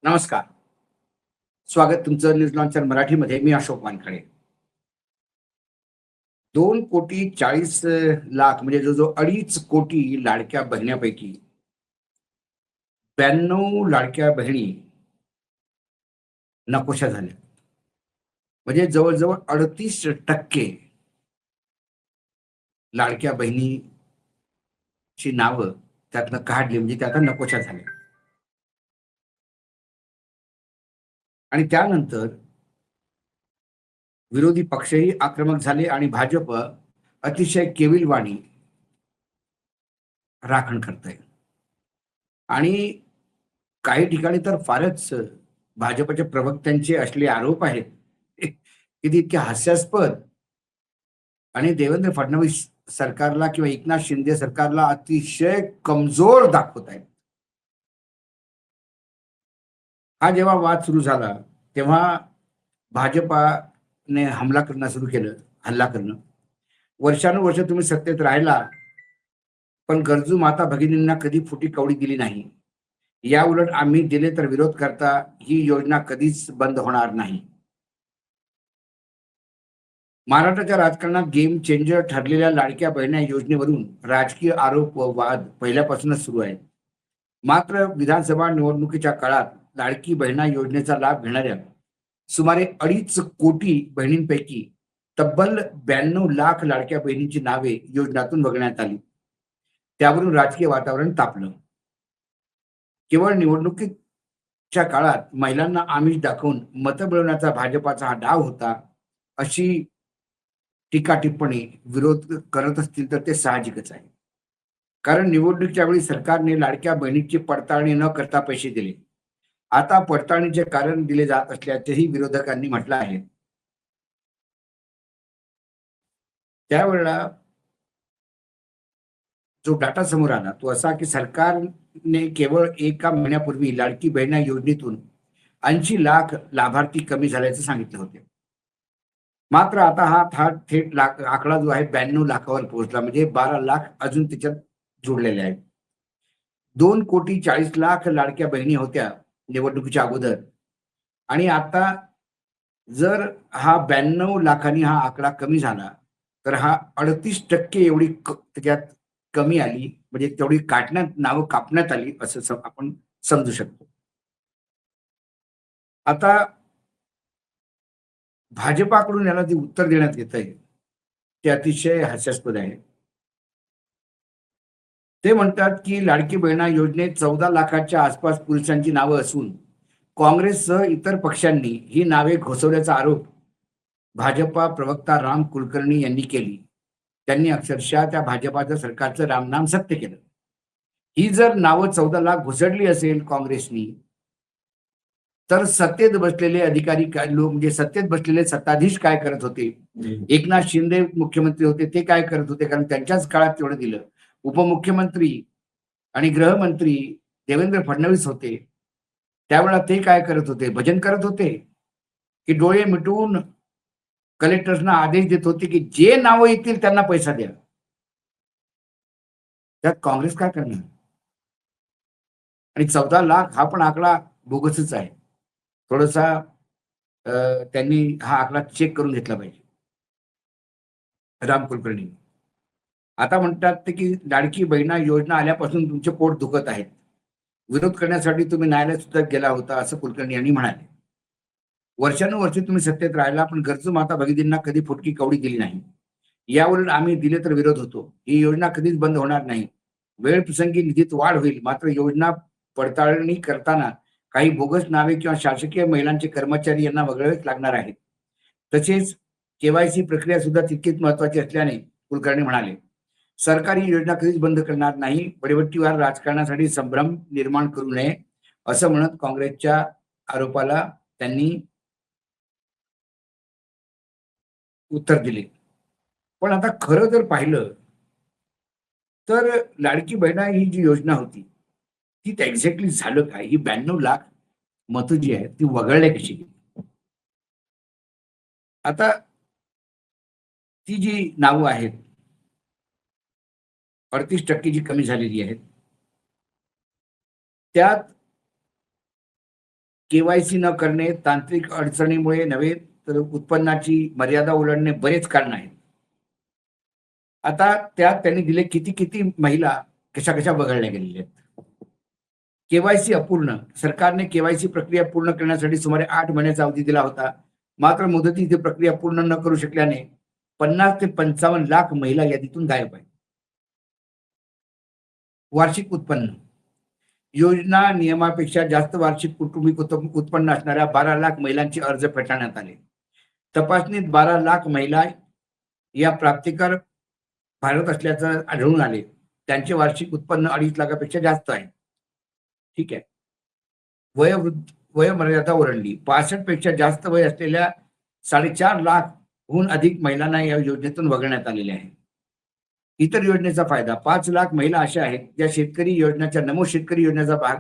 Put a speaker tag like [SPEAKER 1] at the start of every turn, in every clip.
[SPEAKER 1] नमस्कार. स्वागत तुमचं न्यूज लॉन्चर मराठीमध्ये. मी अशोक वानखडे. 2,40,40,00,000 म्हणजे जो 2.5 कोटी लाडक्या बहिण्यापैकी 92 लाडक्या बहिणी नकोशा झाल्या. म्हणजे जवळ-जवळ 38% लाडक्या बहिणीची नावं त्यातनं काढली, म्हणजे त्या आता नकोशा झाल्या. आणि त्यानंतर विरोधी पक्षही आक्रमक झाले आणि भाजप अतिशय केविलवाणी राखण करतंय. आणि काही ठिकाणी तर फारच भाजपच्या प्रवक्त्यांचे असले आरोप आहेत की ते इतके हास्यास्पद आणि देवेंद्र फडणवीस सरकारला किंवा एकनाथ शिंदे सरकारला अतिशय कमजोर दाखवत आहेत. हा जेव्हा वाद सुरू झाला तेव्हा भाजपाने हमला करणं सुरू केलं, हल्ला करणं. वर्षानुवर्ष तुम्ही सत्तेत राहिला, पण गरजू माता भगिनींना कधी फुटी कवडी दिली नाही. याउलट आम्ही दिले तर विरोध करता, ही योजना कधीच बंद होणार नाही. महाराष्ट्राच्या राजकारणात गेम चेंजर ठरलेल्या लाडक्या बहिण्या योजनेवरून राजकीय आरोप व वाद पहिल्यापासूनच सुरू आहेत. मात्र विधानसभा निवडणुकीच्या काळात लाडकी बहिणा योजनेचा लाभ घेणाऱ्या सुमारे 2.5 कोटी बहिणींपैकी तब्बल 92 लाख लाडक्या बहिणींची नावे योजनातून वगळण्यात आली. त्यावरून राजकीय वातावरण तापलं. केवळ निवडणुकीच्या काळात महिलांना आमिष दाखवून मतं मिळवण्याचा भाजपाचा हा डाव होता, अशी टीका टिप्पणी विरोध करत असतील तर ते साहजिकच आहे. कारण निवडणुकीच्या वेळी सरकारने लाडक्या बहिणीची पडताळणी न करता पैसे दिले. आता पडताळणीचे कारण दिले जात असल्याचेही विरोधकांनी म्हटलं आहे. त्यावेळेला जो डाटा समोर आला तो असा की सरकारने केवळ एका महिन्यापूर्वी लाडकी बहिणा योजनेतून 80 लाख लाभार्थी कमी झाल्याचे सांगितले होते. मात्र आता हा थेट आकडा जो आहे 92 लाखावर पोहोचला, म्हणजे 12 लाख अजून त्याच्यात जोडलेले आहेत. 2,40,00,000 लाडक्या बहिणी होत्या निवडणुकीच्या अगोदर, आणि आता जर हा 92 लाखांनी हा आकडा कमी झाला, तर हा 38% एवढी त्याच्यात कमी आली, म्हणजे तेवढी नावं कापण्यात आली असं आपण समजू शकतो. आता भाजपाकडून याला जे उत्तर देण्यात येत आहे ते अतिशय हास्यास्पद आहे. ते म्हणतात की लाडकी बहिणा योजनेत 14 लाखाच्या आसपास पुरुषांची नावं असून काँग्रेससह इतर पक्षांनी ही नावे घोषवल्याचा आरोप भाजपा प्रवक्ता राम कुलकर्णी यांनी केली. त्यांनी अक्षरशः त्या भाजपाच्या सरकारचं रामनाम सत्य केलं. ही जर नावं 14 लाख घुसडली असेल काँग्रेसनी, तर सत्तेत बसलेले अधिकारी काय लोक, म्हणजे सत्तेत बसलेले सत्ताधीश काय करत होते? एकनाथ शिंदे मुख्यमंत्री होते, ते काय करत होते? कारण त्यांच्याच काळात तेवढं दिलं. उपमुख्यमंत्री आणि गृहमंत्री देवेंद्र फडणवीस होते. त्यावेळेला ते काय करत होते? भजन करत होते की डोळे मिटवून कलेक्टर्सना आदेश देत होते की जे नावं येतील त्यांना पैसा द्या? त्यात काँग्रेस काय करणार? आणि 14 लाख हा पण आकडा बोगसच आहे. थोडासा त्यांनी हा आकडा चेक करून घेतला पाहिजे, राम कुलकर्णी. आता म्हणतात ते की लाडकी बहिणा योजना आल्यापासून तुमचे पोट दुखत आहेत. विरोध करण्यासाठी तुम्ही न्यायालयात सुद्धा गेला होता, असं कुलकर्णी यांनी म्हणाले. वर्षानुवर्षे तुम्ही सत्तेत राहिला, पण गरजू माता भगिनींना कधी फुटकी कवडी दिली नाही. यावरून आम्ही दिले तर विरोध होतो. ही योजना कधीच बंद होणार नाही. वेळ प्रसंगी निधीत वाढ होईल, मात्र योजना पडताळणी करताना काही बोगस नावे किंवा शासकीय महिलांचे कर्मचारी यांना वगळावेच लागणार आहेत. तसेच केवायसी प्रक्रिया सुद्धा तितकीच महत्वाची असल्याने कुलकर्णी म्हणाले, सरकार ही योजना कधीच बंद करणार नाही. वडीवट्टीवार राजकारणासाठी संभ्रम निर्माण करू नये, असं म्हणत काँग्रेसच्या आरोपाला त्यांनी उत्तर दिले. पण आता खरं जर पाहिलं तर लाडकी बहिणा ही जी योजना होती, ती एक्झॅक्टली झालं काय? ही 92 लाख मतं जी आहेत ती वगळल्या कशी गेली? आता ती जी नावं आहेत, 38% जी कमी झालेली आहेत, त्यात केवायसी न करणे, तांत्रिक अडचणीमुळे नव्हे तर उत्पन्नाची मर्यादा ओलांडणे बरेच कारण आहेत. आता त्यात त्यांनी दिले किती किती महिला कशा कशा वगळल्या गेलेल्या आहेत. केवायसी अपूर्ण. सरकारने केवायसी प्रक्रिया पूर्ण करण्यासाठी सुमारे 8 महिन्याचा अवधी दिला होता. मात्र मुदतीत ही प्रक्रिया पूर्ण न करू शकल्याने 50 ते 55 लाख महिला यादीतून गायब आहेत. वार्षिक उत्पन्न. योजना नियमापेक्षा जास्त वार्षिक कौटुंबिक उत्पन्न असणाऱ्या 12 लाख महिलांचे अर्ज फेटाळण्यात आले. तपासणीत 12 लाख महिला या प्राप्तिकर भारत असल्याचं आढळून आले. त्यांचे वार्षिक उत्पन्न 2.5 लाखापेक्षा जास्त आहे. ठीक आहे. वयोमर्यादा ओलांडली. 65 पेक्षा जास्त वय असलेल्या 4.5 लाखहून अधिक महिलांना या योजनेतून वगळण्यात आलेले आहे. इतर योजनेचा फायदा. 5 लाख महिला अशा आहेत ज्या शेतकरी योजनेच्या नमो शेतकरी योजनेचा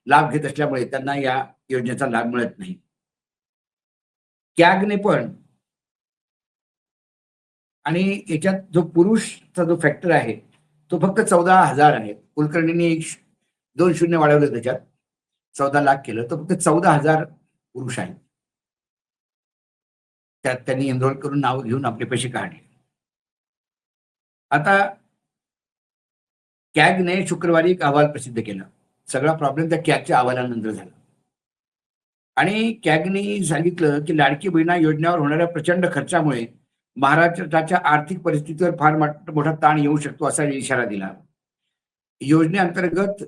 [SPEAKER 1] लाभ घेत असल्यामुळे त्यांना या योजनेचा लाभ मिळत नाही. कॅगने पण आणि याच्यात जो पुरुषचा जो फॅक्टर आहे तो फक्त 14,000 आहे. कुलकर्णींनी 2 शून्य वाढवले, त्याच्यात 14 लाख केलं, तर फक्त 14,000 पुरुष आहेत. त्यात त्यांनी एनरोल करून नाव घेऊन आपले पैसे काढले. आता कॅगने शुक्रवारी एक अहवाल प्रसिद्ध केला. सगळा प्रॉब्लेम त्या कॅगच्या अहवालानंतर झाला. आणि कॅगने सांगितलं की लाडकी बहिणा योजनेवर होणाऱ्या प्रचंड खर्चामुळे महाराष्ट्राच्या आर्थिक परिस्थितीवर फार मोठा ताण येऊ शकतो असा इशारा दिला. योजनेअंतर्गत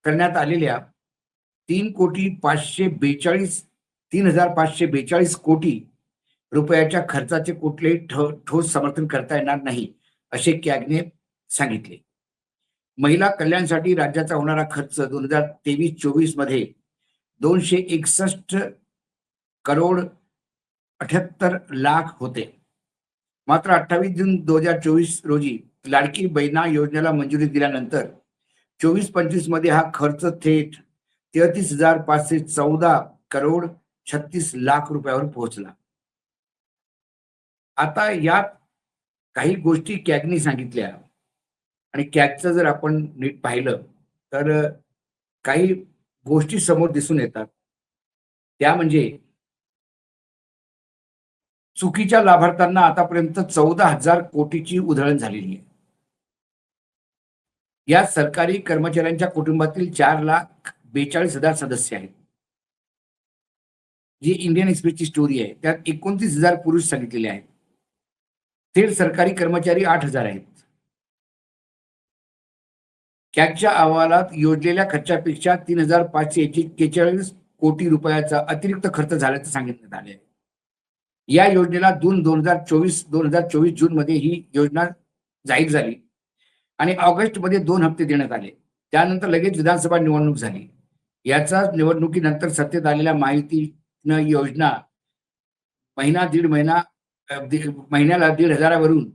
[SPEAKER 1] करण्यात आलेल्या 3,542 कोटी रुपयाच्या खर्चाचे कुठलेही ठोस समर्थन करता येणार नाही असे कॅगने सांगितले. महिला कल्याणासाठी राज्याचा होणारा खर्च 2023-24 मध्ये 261 करोड 78 लाख होते. मात्र 28 जून 2024 रोजी लाडकी बहिणा योजनेला मंजुरी दिल्यानंतर 24-25 मध्ये हा खर्च थेट 33,514 करोड 36 लाख रुपयावर पोहोचला. आता यात काही गोष्टी कॅगने सांगितल्या आणि कॅगचं जर आपण नीट पाहिलं तर काही गोष्टी समोर दिसून येतात. त्या म्हणजे चुकीच्या लाभार्थ्यांना आतापर्यंत 14,000 कोटीची उधळण झालेली आहे. या सरकारी कर्मचाऱ्यांच्या कुटुंबातील 4,42,000 सदस्य आहेत. जी इंडियन एक्सप्रेसची स्टोरी आहे त्यात 29,000 पुरुष सांगितलेले आहेत. थेट सरकारी कर्मचारी 8,000 आहेत. कॅगच्या अहवालात योजलेल्या खर्चापेक्षा 3,541 कोटी रुपयाचा अतिरिक्त खर्च झाल्याचं सांगितण्यात आले आहे. या योजनेला 2024 जून मध्ये ही योजना जाहीर झाली आणि ऑगस्ट मध्ये 2 हप्ते देण्यात आले. त्यानंतर लगेच विधानसभा निवडणूक झाली. याचा निवडणुकीनंतर सत्तेत आलेल्या माहितीनं योजना महिन्याला 1,500 वरून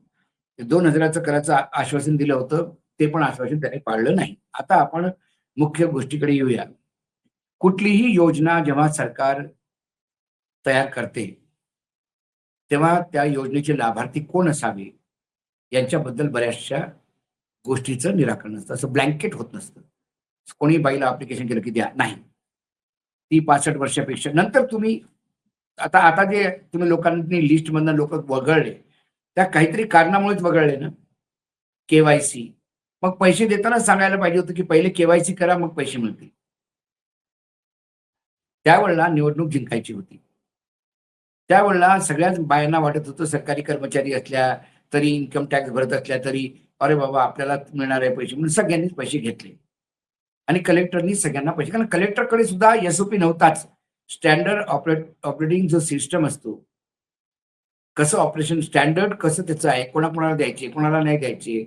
[SPEAKER 1] 2,000 करायचं आश्वासन दिलं होतं. ते पण आश्वासन त्याने पाळलं नाही. आता आपण मुख्य गोष्टीकडे येऊया. कुठलीही योजना जेव्हा सरकार तयार करते तेव्हा त्या योजनेचे लाभार्थी कोण असावे यांच्याबद्दल बऱ्याचशा गोष्टीचं निराकरण असतं. असं ब्लँकेट होत नसतं. कोणी बाईला अप्लिकेशन केलं की द्या, नाही. ती 65 वर्षापेक्षा नंतर तुम्ही आता जे तुम्ही लोकांनी लिस्ट मधनं लोक वगळले त्या काहीतरी कारणामुळेच वगळले ना. केवायसी, मग पैसे देताना सांगायला पाहिजे होतं की पहिले केवायसी करा मग पैसे मिळतील. त्यावेळेला निवडणूक जिंकायची होती. त्यावेळेला सगळ्याच बायांना वाटत होतं सरकारी कर्मचारी असल्या तरी, इन्कम टॅक्स भरत असल्या तरी, अरे बाबा आपल्याला मिळणार आहे पैसे, म्हणून सगळ्यांनीच पैसे घेतले आणि कलेक्टरनी सगळ्यांना पैसे, कारण कलेक्टरकडे सुद्धा एसओपी नव्हताच. स्टँडर्ड ऑपरेटिंग जो सिस्टम असतो, कसं ऑपरेशन स्टँडर्ड कसं त्याचं आहे, कोणाकोणाला द्यायचे कोणाला नाही द्यायचे,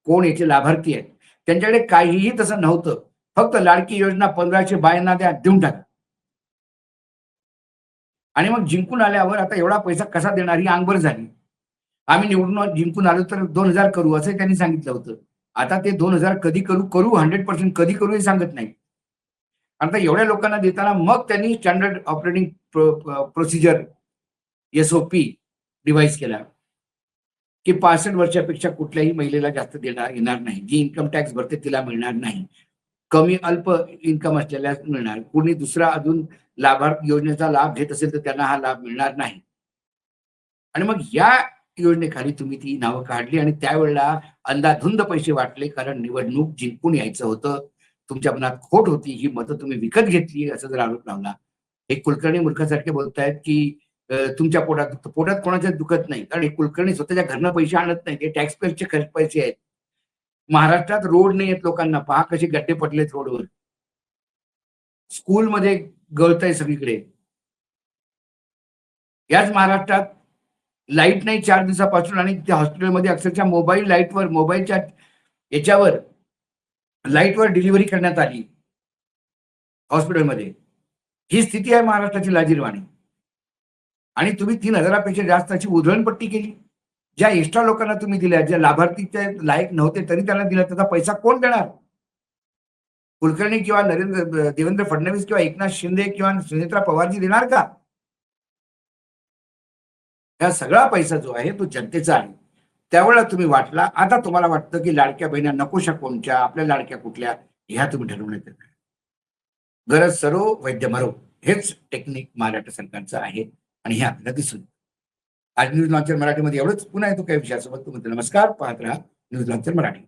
[SPEAKER 1] कोण याचे लाभार्थी आहेत, त्यांच्याकडे काहीही तसं नव्हतं. फक्त लाडकी योजना 1,500 बायांना द्या, देऊन टाका. आणि मग जिंकून आल्यावर आता एवढा पैसा कसा देणार ही अंगभर झाली. आम्ही निवडून जिंकून आलो तर 2,000 करू असं त्यांनी सांगितलं होतं. आता ते 2,000 कधी करू 100% कधी करू हे सांगत नाही. आता एवढ्या लोकांना देताना मग त्यांनी standard operating procedure SOP device केला की 65 वर्षापेक्षा कुठल्याही महिलेला जास्त येणार नाही. जी इन्कम टॅक्स भरते तिला मिळणार नाही. कमी अल्प इन्कम असलेल्या मिळणार. कोणी दुसरा अजून लाभार्थी योजनेचा लाभ घेत असेल तर त्यांना हा लाभ मिळणार नाही. आणि मग या योजनेखाली तुम्ही ती नावं काढली आणि त्यावेळेला अंदाधुंद पैसे वाटले कारण निवडणूक जिंकून यायचं होतं. तुमच्या मनात खोट होती. ही मतं तुम्ही विकत घेतली असा जर आरोप लावला. एक कुलकर्णी मूर्खासारखे बोलतायत, की तुमच्या पोटात दुखतं. पोटात कोणाच्या दुखत नाही. कारण एक कुलकर्णी स्वतःच्या घरनं पैसे आणत नाही. ते टॅक्स पेयरचे खर्च पैसे आहेत. महाराष्ट्रात रोड नाही आहेत लोकांना. पहा कसे गड्डे पडलेत रोडवर. स्कूलमध्ये गळतंय सगळीकडे. याच महाराष्ट्रात लाईट नाही 4 दिवसापासून आणि त्या हॉस्पिटलमध्ये अक्षरशः मोबाईल लाईटवर मोबाईलच्या याच्यावर लाईटवर डिलिव्हरी करण्यात आली हॉस्पिटलमध्ये. ही स्थिती आहे महाराष्ट्राची लाजिरवाणी. आणि तुम्ही 3,000 पेक्षा जास्तची उधळणपट्टी केली. ज्या एक्स्ट्रा लोकांना तुम्ही दिल्या, ज्या लाभार्थीचे लायक नव्हते तरी त्यांना दिला, त्याचा पैसा कोण देणार? कुलकर्णी किंवा देवेंद्र फडणवीस किंवा एकनाथ शिंदे किंवा सुनेत्रा पवारजी देणार का? हा सगळा पैसा जो आहे तो जनतेचा आहे. त्यावेळेला तुम्ही वाटला. आता तुम्हाला वाटतं की लाडक्या बहिण्या नकोशा कोणच्या, आपल्या लाडक्या कुठल्या, ह्या तुम्ही ठरवण्यात येतं. गरज सरो वैद्य मरो हेच टेक्निक महाराष्ट्र सरकारचं आहे आणि हे आपल्याला दिसून येतं. आज न्यूज लॉन्चर मराठीमध्ये एवढंच. पुन्हा येतो काही विषयासोबत. तुम्ही नमस्कार. पाहत राहा न्यूज लॉन्चर मराठी.